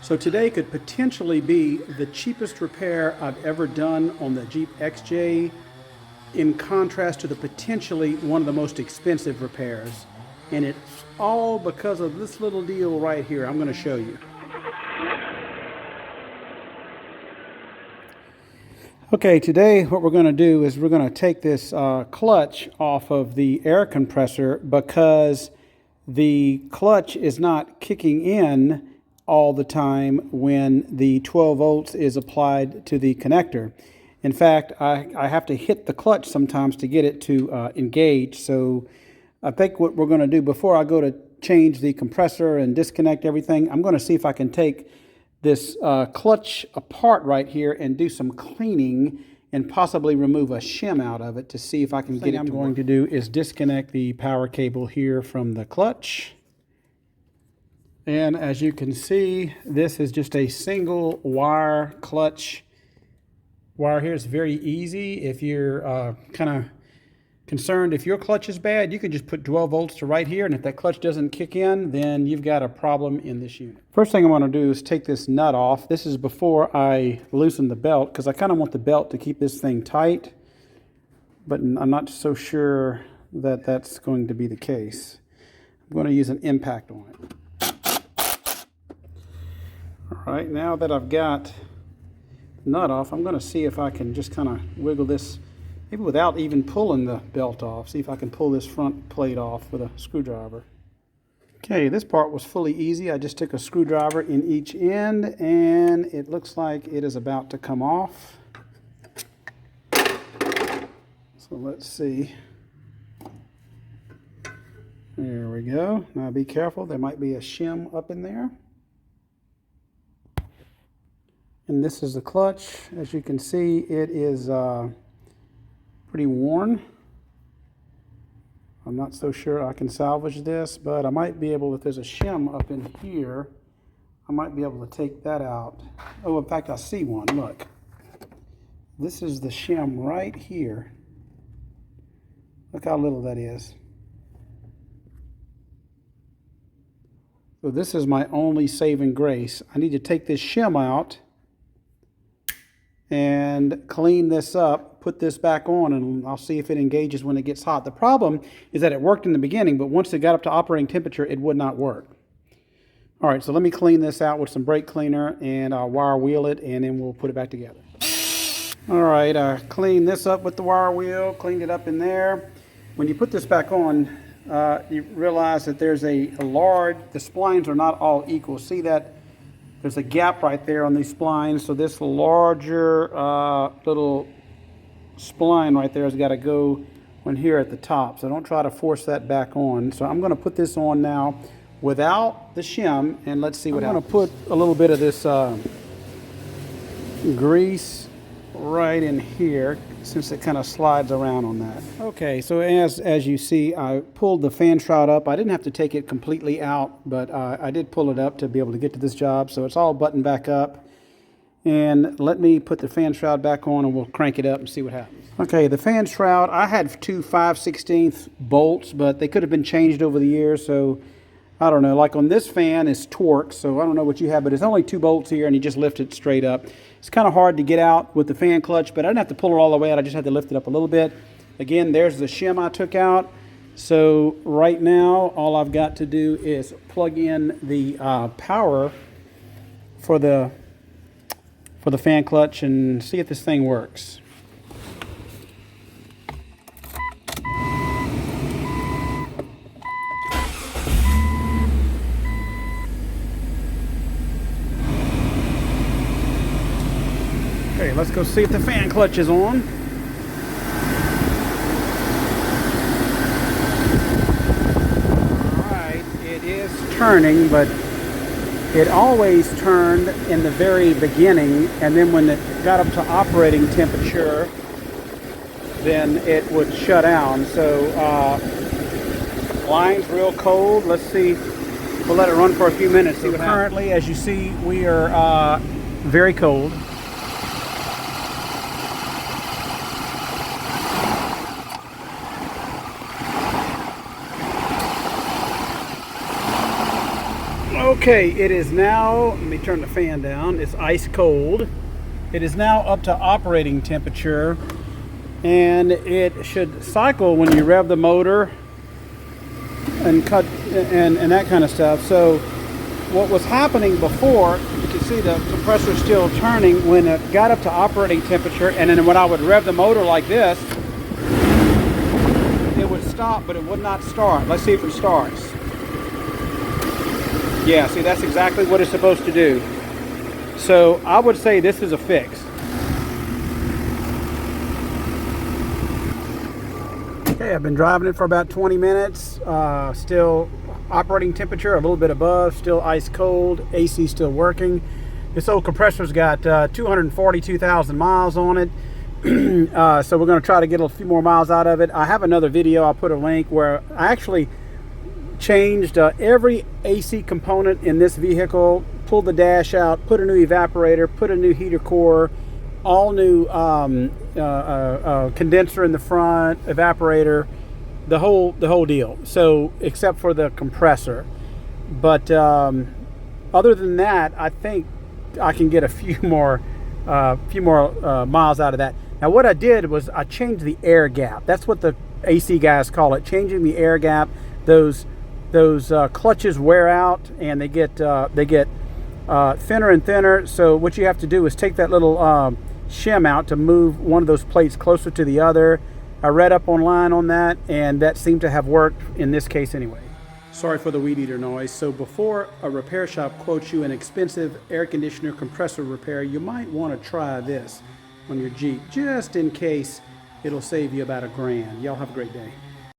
So today could potentially be the cheapest repair I've ever done on the Jeep XJ, in contrast to the potentially one of the most expensive repairs. And it's all because of this little deal right here I'm going to show you. Okay, today what we're going to do is we're going to take this clutch off of the air compressor because the clutch is not kicking in all the time when the 12 volts is applied to the connector. In fact, I have to hit the clutch sometimes to get it to engage. So I think what we're going to do before I go to change the compressor and disconnect everything, I'm going to see if I can take this clutch apart right here and do some cleaning and possibly remove a shim out of it to see if I can get it to work. What I'm going to do is disconnect the power cable here from the clutch. And as you can see, this is just a single wire clutch wire here. It's very easy. If you're kind of concerned if your clutch is bad, you can just put 12 volts to right here, and if that clutch doesn't kick in, then you've got a problem in this unit. First thing I want to do is take this nut off. This is before I loosen the belt, because I kind of want the belt to keep this thing tight, but I'm not so sure that that's going to be the case. I'm going to use an impact on it. All right, now that I've got the nut off, I'm going to see if I can just kind of wiggle this, maybe without even pulling the belt off. See if I can pull this front plate off with a screwdriver. Okay, this part was fully easy. I just took a screwdriver in each end, and it looks like it is about to come off. So let's see. There we go. Now be careful, there might be a shim up in there. And this is the clutch. As you can see, it is pretty worn. I'm not so sure I can salvage this, but I might be able, if there's a shim up in here, I might be able to take that out. Oh, in fact, I see one. Look. This is the shim right here. Look how little that is. So this is my only saving grace. I need to take this shim out and clean this up, put this back on, and I'll see if it engages when it gets hot. The problem is that it worked in the beginning, but once it got up to operating temperature, it would not work. All right, so let me clean this out with some brake cleaner, and I'll wire wheel it, and then we'll put it back together. All right, I cleaned this up with the wire wheel, cleaned it up in there. When you put this back on, you realize that there's the splines are not all equal. See that? There's a gap right there on these splines, so this larger little spline right there has got to go on here at the top. So don't try to force that back on. So I'm going to put this on now without the shim, and let's see what happens. I'm going to put a little bit of this grease right in here, since it kind of slides around on that. Okay, so as you see, I pulled the fan shroud up. I didn't have to take it completely out, but I did pull it up to be able to get to this job. So it's all buttoned back up. And let me put the fan shroud back on, and we'll crank it up and see what happens. Okay, the fan shroud, I had two 5/16 bolts, but they could have been changed over the years. So I don't know, like on this fan is Torx, so I don't know what you have, but it's only 2 bolts here, and you just lift it straight up. It's kind of hard to get out with the fan clutch, but I didn't have to pull it all the way out. I just had to lift it up a little bit. Again, there's the shim I took out. So right now, all I've got to do is plug in the power for the fan clutch and see if this thing works. Okay, let's go see if the fan clutch is on. Alright, it is turning, but it always turned in the very beginning, and then when it got up to operating temperature, then it would shut down. So, line's real cold. Let's see. We'll let it run for a few minutes. See what happens. Currently, as you see, we are very cold. Okay, it is now, let me turn the fan down, it's ice cold. It is now up to operating temperature, and it should cycle when you rev the motor and cut and that kind of stuff. So what was happening before, you can see the compressor still turning when it got up to operating temperature, and then when I would rev the motor like this, it would stop, but it would not start. Let's see if it starts. Yeah, see, that's exactly what it's supposed to do. So I would say this is a fix. Okay, I've been driving it for about 20 minutes. Still operating temperature a little bit above, still ice cold, AC still working. This old compressor's got 242,000 miles on it. So we're going to try to get a few more miles out of it. I have another video, I'll put a link, where I actually changed every AC component in this vehicle, pulled the dash out, put a new evaporator, put a new heater core, all new condenser in the front, evaporator, the whole deal. So except for the compressor, but other than that, I think I can get a few more miles out of that. Now what I did was I changed the air gap. That's what the AC guys call it, changing the air gap. Those clutches wear out and they get thinner and thinner. So what you have to do is take that little shim out to move one of those plates closer to the other. I read up online on that, and that seemed to have worked in this case anyway. Sorry for the weed eater noise. So before a repair shop quotes you an expensive air conditioner compressor repair, you might want to try this on your Jeep, just in case. It'll save you about $1,000. Y'all have a great day.